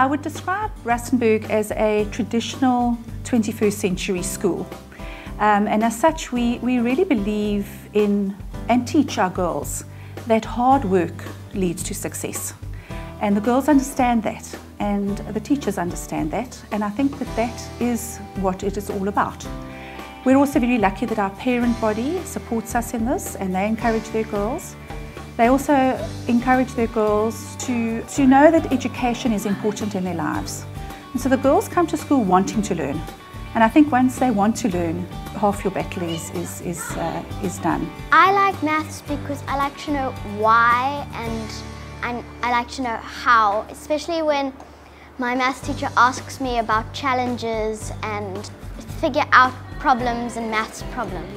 I would describe Rustenburg as a traditional 21st century school. And as such, we really believe in and teach our girls that hard work leads to success. And the girls understand that, and the teachers understand that, and I think that that is what it is all about. We're also very lucky that our parent body supports us in this, and they encourage their girls. They also encourage their girls to know that education is important in their lives. And so the girls come to school wanting to learn. And I think once they want to learn, half your battle is done. I like maths because I like to know why and I like to know how, especially when my maths teacher asks me about challenges and figure out problems and maths problems.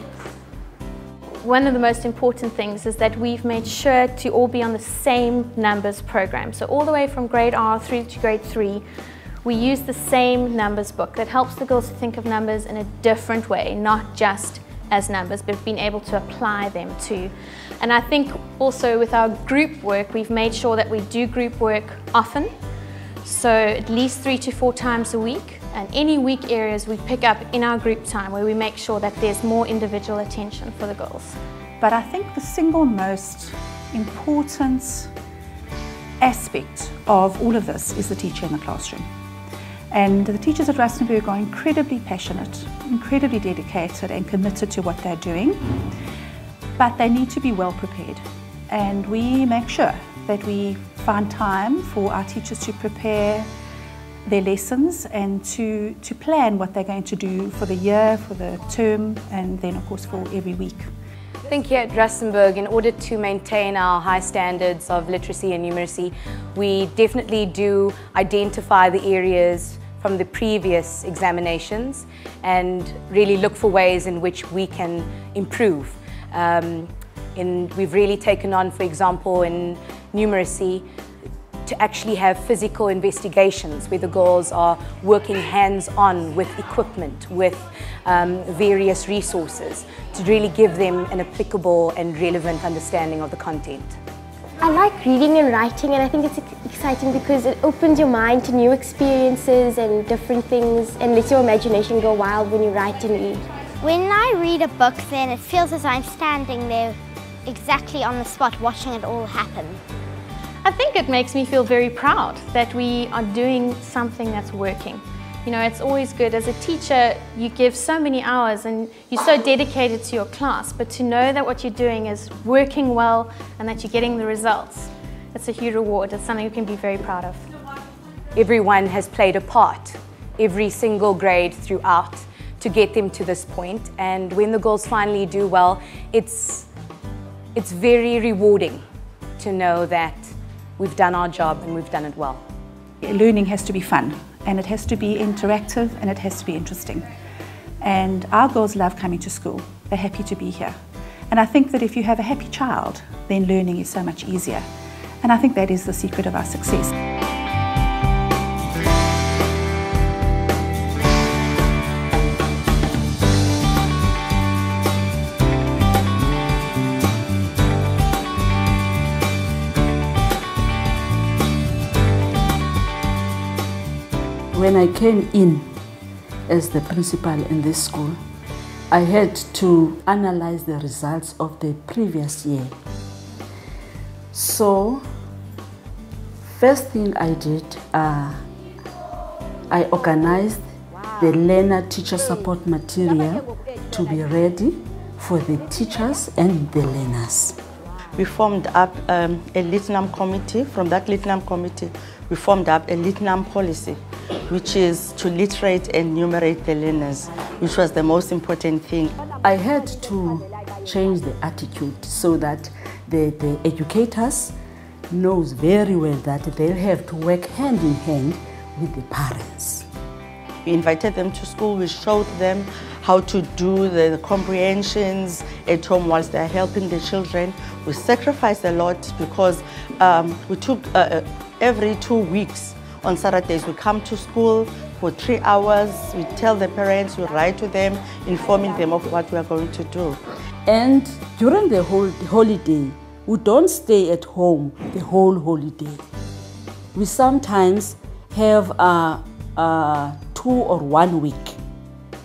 One of the most important things is that we've made sure to all be on the same numbers program. So all the way from grade R through to grade 3, we use the same numbers book that helps the girls to think of numbers in a different way, not just as numbers, but being able to apply them too. And I think also with our group work, we've made sure that we do group work often. So at least 3 to 4 times a week. And any weak areas we pick up in our group time where we make sure that there's more individual attention for the girls. But I think the single most important aspect of all of this is the teacher in the classroom. And the teachers at Rustenburg are incredibly passionate, incredibly dedicated and committed to what they're doing, but they need to be well prepared. And we make sure that we find time for our teachers to prepare their lessons and to plan what they're going to do for the year, for the term, and then of course for every week. I think here at Rustenburg, in order to maintain our high standards of literacy and numeracy, we definitely do identify the areas from the previous examinations and really look for ways in which we can improve. We've really taken on, for example, in numeracy, to actually have physical investigations where the girls are working hands-on with equipment, with various resources to really give them an applicable and relevant understanding of the content. I like reading and writing, and I think it's exciting because it opens your mind to new experiences and different things and lets your imagination go wild when you write and read. When I read a book, then it feels as I'm standing there exactly on the spot watching it all happen. I think it makes me feel very proud that we are doing something that's working. You know, it's always good as a teacher, you give so many hours and you're so dedicated to your class, but to know that what you're doing is working well and that you're getting the results, it's a huge reward. It's something you can be very proud of. Everyone has played a part, every single grade throughout, to get them to this point. And when the girls finally do well, it's very rewarding to know that we've done our job and we've done it well. Learning has to be fun, and it has to be interactive, and it has to be interesting. And our girls love coming to school. They're happy to be here. And I think that if you have a happy child, then learning is so much easier. And I think that is the secret of our success. When I came in as the principal in this school, I had to analyze the results of the previous year. So, first thing I did, I organized the learner-teacher support material to be ready for the teachers and the learners. We formed up a Litnum committee. From that Litnum committee, we formed up a Litnum policy, which is to literate and numerate the learners, which was the most important thing. I had to change the attitude so that the educators knows very well that they'll have to work hand in hand with the parents. We invited them to school, we showed them how to do the comprehensions at home whilst they're helping the children. We sacrificed a lot because we took every 2 weeks on Saturdays, we come to school for 3 hours, we tell the parents, we write to them, informing them of what we are going to do. And during the whole holiday, we don't stay at home the whole holiday. We sometimes have 2 or 1 week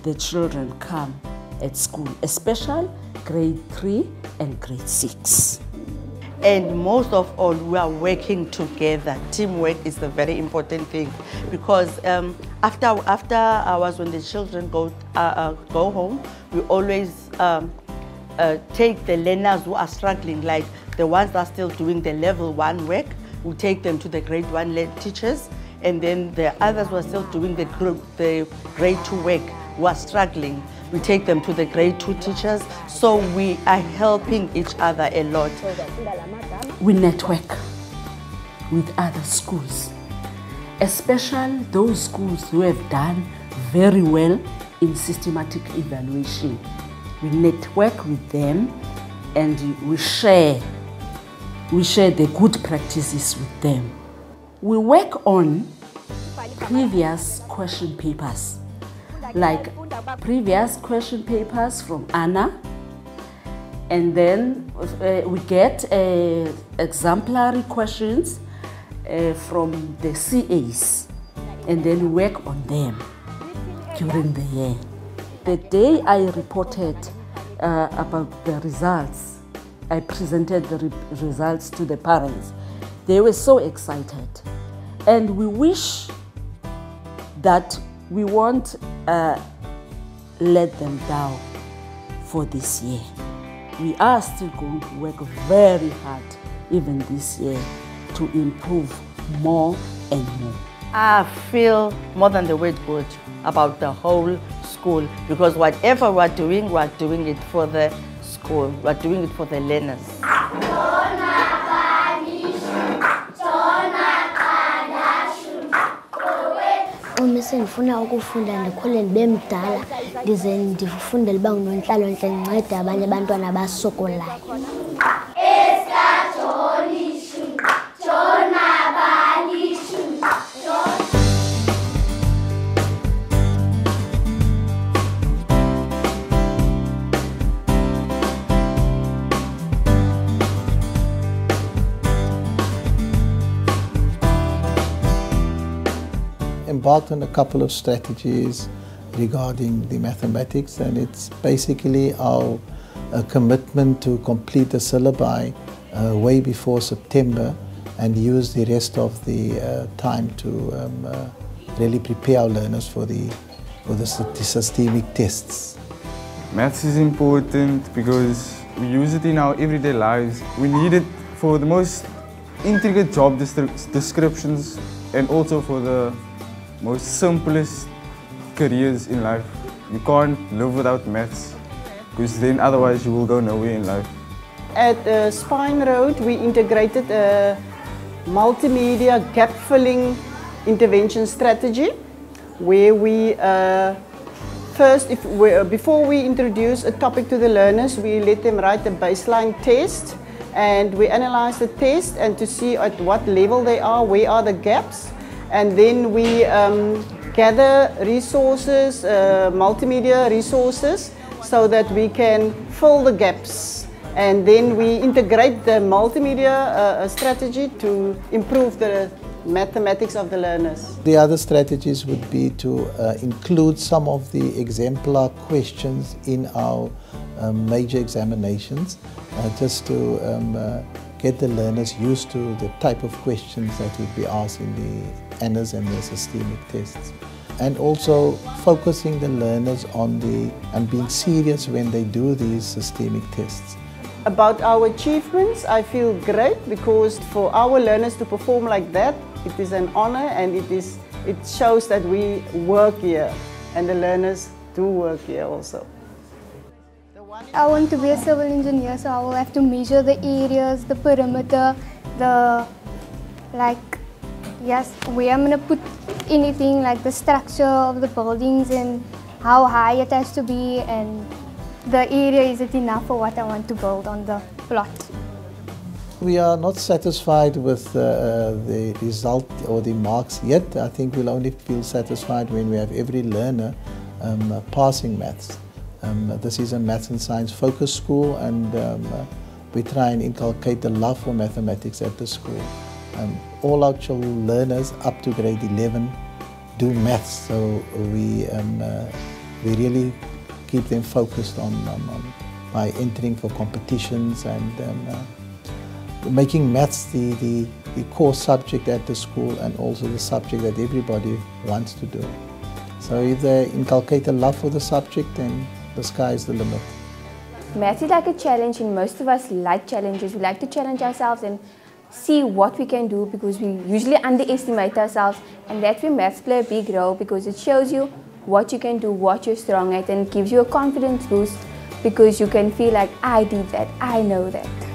the children come at school, especially grade 3 and grade 6. And most of all, we are working together. Teamwork is a very important thing, because after hours when the children go home, we always take the learners who are struggling, like the ones that are still doing the level 1 work, we take them to the grade 1 teachers, and then the others who are still doing the grade 2 work, who are struggling, we take them to the grade 2 teachers. So we are helping each other a lot. We network with other schools, especially those schools who have done very well in systematic evaluation. We network with them and we share the good practices with them. We work on previous question papers, like previous question papers from Anna, and then we get exemplary questions from the CAs, and then we work on them during the year. The day I reported about the results, I presented the results to the parents. They were so excited, and we wish that we won't let them down for this year. We are still going to work very hard even this year to improve more and more. I feel more than the word good about the whole school, because whatever we're doing it for the school, we're doing it for the learners. Uma sengifuna ukufunda ndikhule ndibe mdala ndize ndifundele uba nginonhlalonhle ndincede abanye abantwana abasokolayo. Embarked on a couple of strategies regarding the mathematics, and it's basically our commitment to complete the syllabi way before September and use the rest of the time to really prepare our learners for the systemic tests. Maths is important because we use it in our everyday lives. We need it for the most intricate job descriptions and also for the most simplest careers in life. You can't live without maths, because then otherwise you will go nowhere in life. At Spine Road, we integrated a multimedia gap-filling intervention strategy, where we before we introduce a topic to the learners, we let them write a baseline test, and we analyze the test and to see at what level they are, where are the gaps. And then we gather resources, multimedia resources, so that we can fill the gaps. And then we integrate the multimedia strategy to improve the mathematics of the learners. The other strategies would be to include some of the exemplar questions in our major examinations, just to get the learners used to the type of questions that would be asked in the ANAs and the systemic tests. And also focusing the learners on and being serious when they do these systemic tests. About our achievements, I feel great, because for our learners to perform like that, it is an honor, and it shows that we work here and the learners do work here also. I want to be a civil engineer, so I will have to measure the areas, the perimeter, where I'm going to put anything, like the structure of the buildings and how high it has to be, and the area, is it enough for what I want to build on the plot. We are not satisfied with the result or the marks yet. I think we'll only feel satisfied when we have every learner passing maths. This is a maths and science focused school, and we try and inculcate the love for mathematics at the school. all our children, learners up to grade 11 do maths, so we really keep them focused on by entering for competitions and making maths the core subject at the school and also the subject that everybody wants to do. So if they inculcate a love for the subject, then the sky is the limit. Maths is like a challenge, and most of us like challenges. We like to challenge ourselves and see what we can do, because we usually underestimate ourselves, and that's where maths play a big role, because it shows you what you can do, what you're strong at, and gives you a confidence boost, because you can feel like, I did that, I know that.